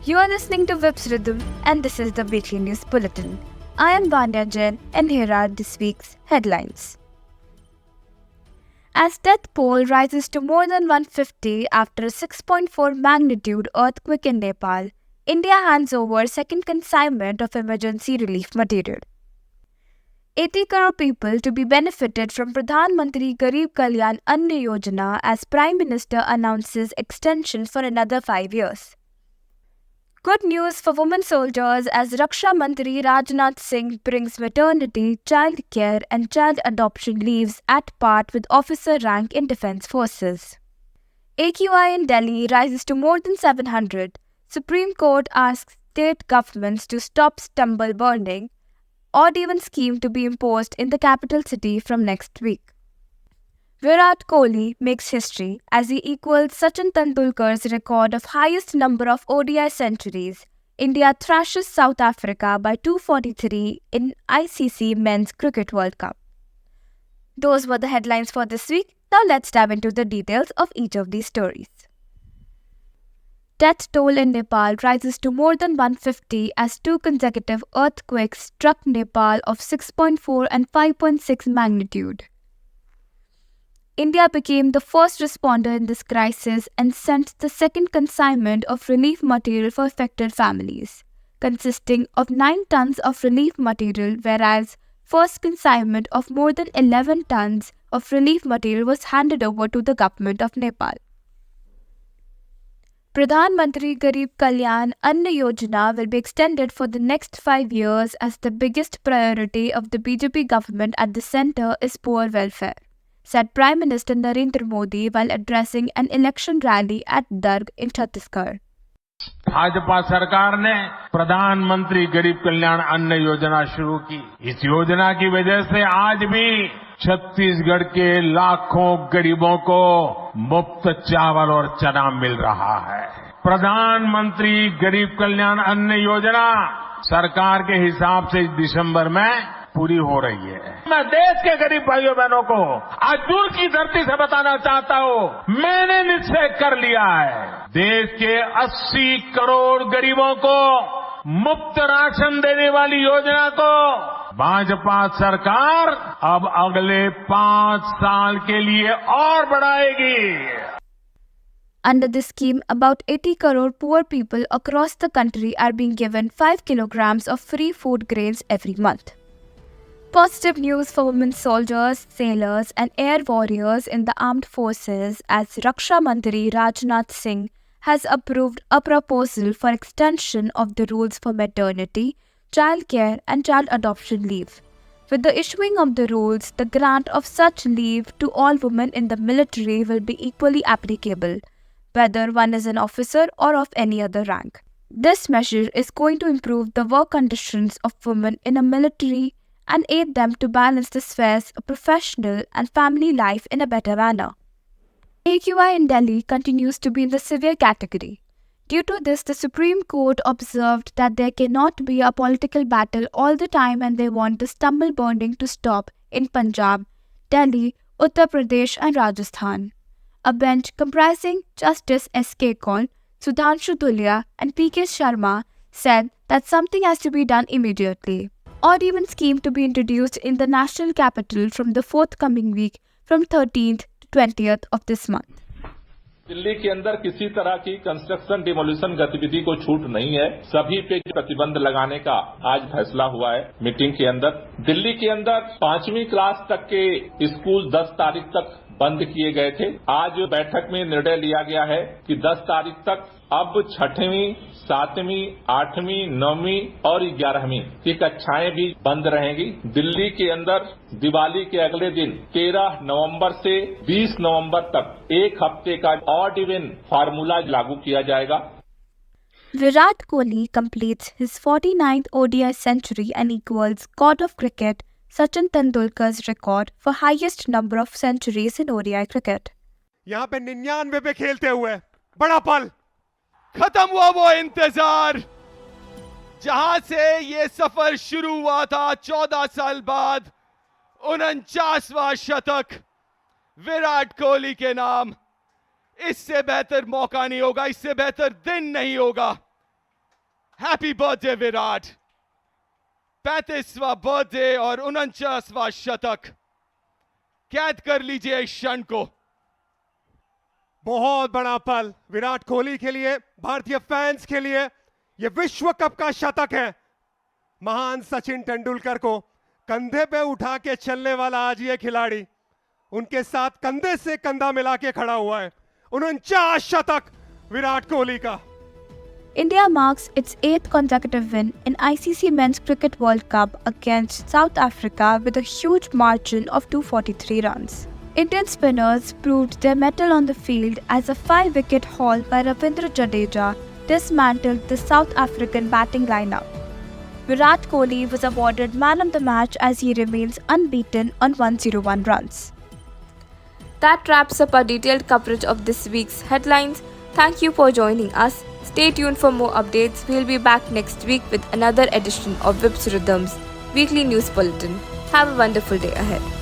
You are listening to Vip's Rhythm, and this is the weekly news bulletin. I am Vanya Jain, and here are this week's headlines. As death toll rises to more than 150 after a 6.4 magnitude earthquake in Nepal, India hands over second consignment of emergency relief material. 80 crore people to be benefited from Pradhan Mantri Garib Kalyan Anna Yojana as Prime Minister announces extension for another 5 years. Good news for women soldiers as Raksha Mantri Rajnath Singh brings maternity, child care and child adoption leaves at par with officer rank in defence forces. AQI in Delhi rises to more than 700. Supreme Court asks state governments to stop stumble burning. Odd even scheme to be imposed in the capital city from next week. Virat Kohli makes history as he equals Sachin Tendulkar's record of highest number of ODI centuries. India thrashes South Africa by 243 in ICC Men's Cricket World Cup. Those were the headlines for this week. Now let's dive into the details of each of these stories. Death toll in Nepal rises to more than 150 as two consecutive earthquakes struck Nepal of 6.4 and 5.6 magnitude. India became the first responder in this crisis and sent the second consignment of relief material for affected families, consisting of 9 tons of relief material, whereas first consignment of more than 11 tons of relief material was handed over to the government of Nepal. Pradhan Mantri Garib Kalyan Anna Yojana will be extended for the next 5 years as the biggest priority of the BJP government at the centre is poor welfare, said Prime Minister Narendra Modi while addressing an election rally at Darg in Chhattisgarh. Bhajpa सरकार ने प्रधानमंत्री गरीब कल्याण अन्न योजना शुरू की। इस योजना की वजह से आज भी छत्तीसगढ़ के लाखों गरीबों को मुफ्त चावल और चना मिल रहा है। प्रधानमंत्री गरीब कल्याण अन्न योजना सरकार के हिसाब से इस दिसंबर में पूरी हो रही है। मैं देश के गरीब भाइयों बहनों को आज दूर की धरती से बताना चाहता हूं, मैंने निश्चय कर लिया है, देश के 80 करोड़ गरीबों को मुफ्त राशन देने वाली योजना को भाजपा सरकार अब अगले 5 साल के लिए और बढ़ाएगी। Under this scheme, about 80 crore poor people across the country are being given 5 kilograms of free food grains every month. Positive news for women soldiers, sailors and air warriors in the armed forces as Raksha Mantri Rajnath Singh has approved a proposal for extension of the rules for maternity, child care and child adoption leave. With the issuing of the rules, the grant of such leave to all women in the military will be equally applicable, whether one is an officer or of any other rank. This measure is going to improve the work conditions of women in a military and aid them to balance the spheres of professional and family life in a better manner. AQI in Delhi continues to be in the severe category. Due to this, the Supreme Court observed that there cannot be a political battle all the time and they want the stumble burning to stop in Punjab, Delhi, Uttar Pradesh and Rajasthan. A bench comprising Justice S.K. Kaul, Sudhanshu Dhulia and P.K. Sharma said that something has to be done immediately. Odd even scheme to be introduced in the national capital from the forthcoming week from 13th to 20th of this month. Delhi के अंदर किसी तरह की construction demolition गतिविधि को छूट नहीं है। सभी पे प्रतिबंध लगाने का आज फैसला हुआ है मीटिंग के अंदर। दिल्ली के अंदर 5वीं क्लास तक के स्कूल 10 तारीख तक बंद किए गए थे। आज बैठक में निर्णय लिया गया है कि 10 तारीख तक अब 6वीं, 7वीं, 8वीं, 9वीं और 11वीं की कक्षाएं भी बंद रहेंगी। दिल्ली के अंदर दिवाली के अगले दिन 13 नवंबर से 20 नवंबर तक एक हफ्ते का ऑड इवन फार्मूला लागू किया जाएगा। Virat Kohli completes his 49th ODI century and equals God of Cricket Sachin Tendulkar's record for highest number of centuries in ODI cricket. यहाँ पे 99 पे खेलते हुए बड़ा पल, खत्म हुआ वो इंतजार जहां से ये सफर शुरू हुआ था 14 साल बाद। 49वां शतक विराट कोहली के नाम। इससे बेहतर मौका नहीं होगा, इससे बेहतर दिन नहीं होगा। Happy birthday Virat. 35वां बर्थडे और 49वां शतक, कैद कर लीजिए इस क्षण को। बहुत बड़ा पल विराट कोहली के लिए, भारतीय फैंस के लिए। यह विश्व कप का शतक है। महान सचिन तेंदुलकर को कंधे पे उठा के चलने वाला आज ये खिलाड़ी उनके साथ कंधे से कंधा मिला के खड़ा हुआ है। 49 शतक विराट कोहली का। India marks its 8th consecutive win in ICC Men's Cricket World Cup against South Africa with a huge margin of 243 runs. Indian spinners proved their mettle on the field as a 5-wicket haul by Ravindra Jadeja dismantled the South African batting lineup. Virat Kohli was awarded man of the match as he remains unbeaten on 101 runs. That wraps up our detailed coverage of this week's headlines. Thank you for joining us. Stay tuned for more updates. We'll be back next week with another edition of Vips Rhythms Weekly News Bulletin. Have a wonderful day ahead.